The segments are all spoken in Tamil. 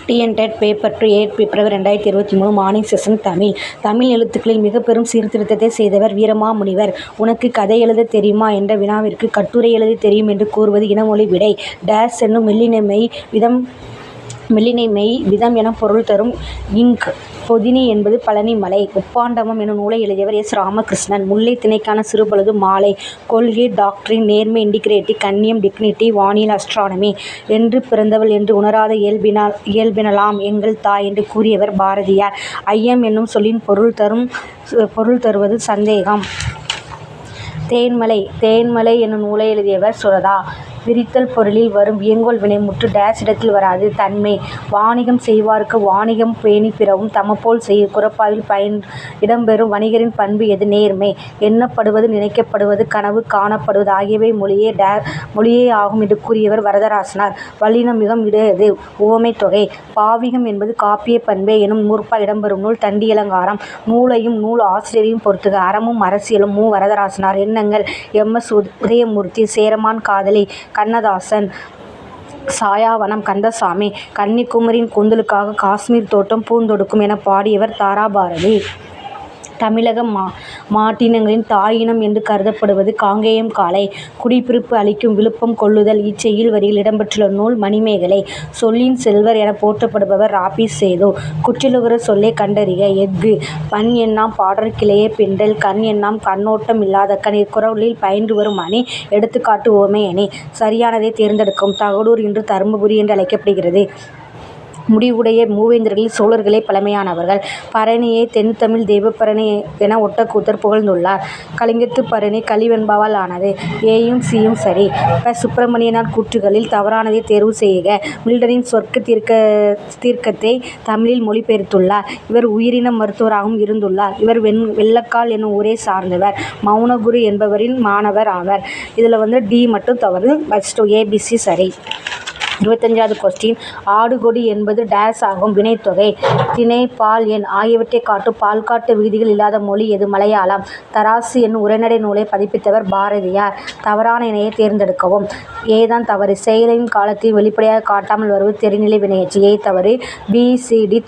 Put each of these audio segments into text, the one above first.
டிஎன்டெட் பேப்பர் 8 பிப்ரவரி 2023 மார்னிங் செஷன் தமிழ் எழுத்துக்களில் மிகப்பெரும் சீர்திருத்தத்தை செய்தவர் வீரமாமுனிவர். உனக்கு கதை எழுதத் தெரியுமா என்ற வினாவிற்கு கட்டுரை எழுதத் தெரியும் என்று கூறுவது இனமொழி விடை. டேஸ் என்னும் மெல்லினை மெய் விதம் என பொருள் தரும் இங்க். பொதினி என்பது பழனி மலை. உப்பாண்டவம் எனும் நூலை எழுதியவர் எஸ். ராமகிருஷ்ணன். முல்லை திணைக்கான சிறுபொழுது மாலை. கொள்கை டாக்டரின், நேர்மை இன்டிகிரேட்டி, கண்ணியம் டிக்னிட்டி, வானியல் அஸ்ட்ரானமி. என்று பிறந்தவள் என்று உணராத இயல்பினலாம் எங்கள் தாய் என்று கூறியவர் பாரதியார். ஐயம் என்னும் சொல்லின் பொருள் தருவது சந்தேகம். தேன்மலை என்னும் நூலை எழுதியவர் சுரதா. விரித்தல் பொருளில் வரும் வியங்கோள் வினைமுற்று டேஸ் இடத்தில் வராது. தன்மை. வாணிகம் செய்வார்க்கு வாணிகம் பேணிப் பிறவும் தமபோல் செய். குறப்பாவில் இடம்பெறும் வணிகரின் பண்பு எது? நேர்மை. எண்ணப்படுவது, நினைக்கப்படுவது, கனவு காணப்படுவது ஆகியவை மொழியே ஆகும் என்று கூறியவர் வரதராசனார். வல்லினம் மிகம் இடையது. உவமைத் தொகை. பாவிகம் என்பது காப்பிய பண்பே எனும் நூற்பா இடம்பெறும் நூல் தண்டியலங்காரம். நூலையும் நூல் ஆசிரியரையும் பொறுத்துக. அறமும் அரசியலும் மு. வரதராசனார். எண்ணங்கள் எம். எஸ். உதயமூர்த்தி. சேரமான் காதலி கண்ணதாசன். சாயாவனம் கந்தசாமி. கன்னிக்குமரியின் கூந்தலுக்காக காஷ்மீர் தோட்டம் பூந்தொடுக்கும் என பாடியவர் தாராபாரதி. தமிழக மாட்டினங்களின் தாயினம் என்று கருதப்படுவது காங்கேயம் காளை. குடிப்பிறப்பு அளிக்கும் விழுப்பம் கொள்ளுதல் இச்செய்யுள் வரியில் இடம்பெற்றுள்ள நூல் மணிமேகலை. சொல்லின் செல்வர் என போற்றப்படுபவர் ராபி சேது. குற்றியலுகர சொல்லை கண்டறிக. எஃகு. பண் என்னாம் பாடற்கிளைய பிண்டல். கண் என்னாம் கண்ணோட்டம் இல்லாத கண். இக்குறளில் பயின்று வரும் அணி எடுத்துக்காட்டு உவமை அணி. சரியானதை தேர்ந்தெடுக்கவும். தகடூர் இன்று தருமபுரி என்று அழைக்கப்படுகிறது. முடிவுடைய மூவேந்தர்களில் சோழர்களே பழமையானவர்கள். பரணியை தென்தமிழ் தெய்வப்பரணி என ஒட்டக்கூத்தர் புகழ்ந்துள்ளார். கலிங்கத்துப் பரணி கலிவெண்பாவால் ஆனது. ஏயும் சியும் சரி. ப. சுப்பிரமணியனார் கூற்றுகளில் தவறானதை தேர்வு செய்க. மில்டனின் சொர்க்க தீர்க்கத்தை தமிழில் மொழிபெயர்த்துள்ளார். இவர் உயிரின மருத்துவராகவும் இருந்துள்ளார். இவர் வெள்ளக்கால் என்னும் ஊரை சார்ந்தவர். மௌனகுரு என்பவரின் மாணவர் ஆவர். இதில் டி மட்டும் தவறு. ஏபிசி சரி. 25வது கொஸ்டின். ஆடுகொடி என்பது டேஸ் ஆகும். வினைத்தொகை. திணை, பால், எண் ஆகியவற்றை காட்டும் பால்காட்டு விகுதிகள் இல்லாத மொழி எது? மலையாளம். தராசு என்னும் உரைநடை நூலை பதிப்பித்தவர் பாரதியார். தவறான இணையை தேர்ந்தெடுக்கவும். ஏதான் தவறு. செயலின் காலத்தையும் வெளிப்படையாக காட்டாமல் வருவது தெரிநிலை வினையெச்சம். ஏ தவறு. B, C, D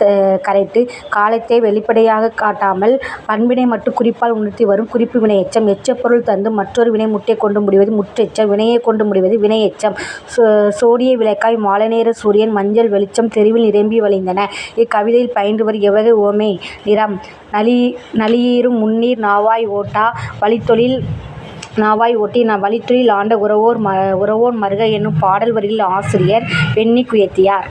correct. காலத்தை வெளிப்படையாக காட்டாமல் பண்பினை மட்டும் குறிப்பால் உணர்த்தி வரும் குறிப்பு வினையெச்சம். எச்சப்பொருள் தந்து மற்றொரு வினை முட்டை கொண்டு முடிவது முற்றெச்சம். வினையை கொண்டு முடிவது வினையெச்சம். சோடிய விளக்காய் மாலைநேர சூரியன் மஞ்சள் வெளிச்சம் தெருவில் நிரம்பி வழிந்தன. இக்கவிதையில் பயின்றுவர் எவ்வகை உவமை? நிறம். நளியீரும் முன்னீர் நாவாய் ஓட்டா வழித்தொழில் ஆண்ட உரவோன் மருக என்னும் பாடல் வரிகளில் ஆசிரியர் வெண்ணி குயத்தியார்.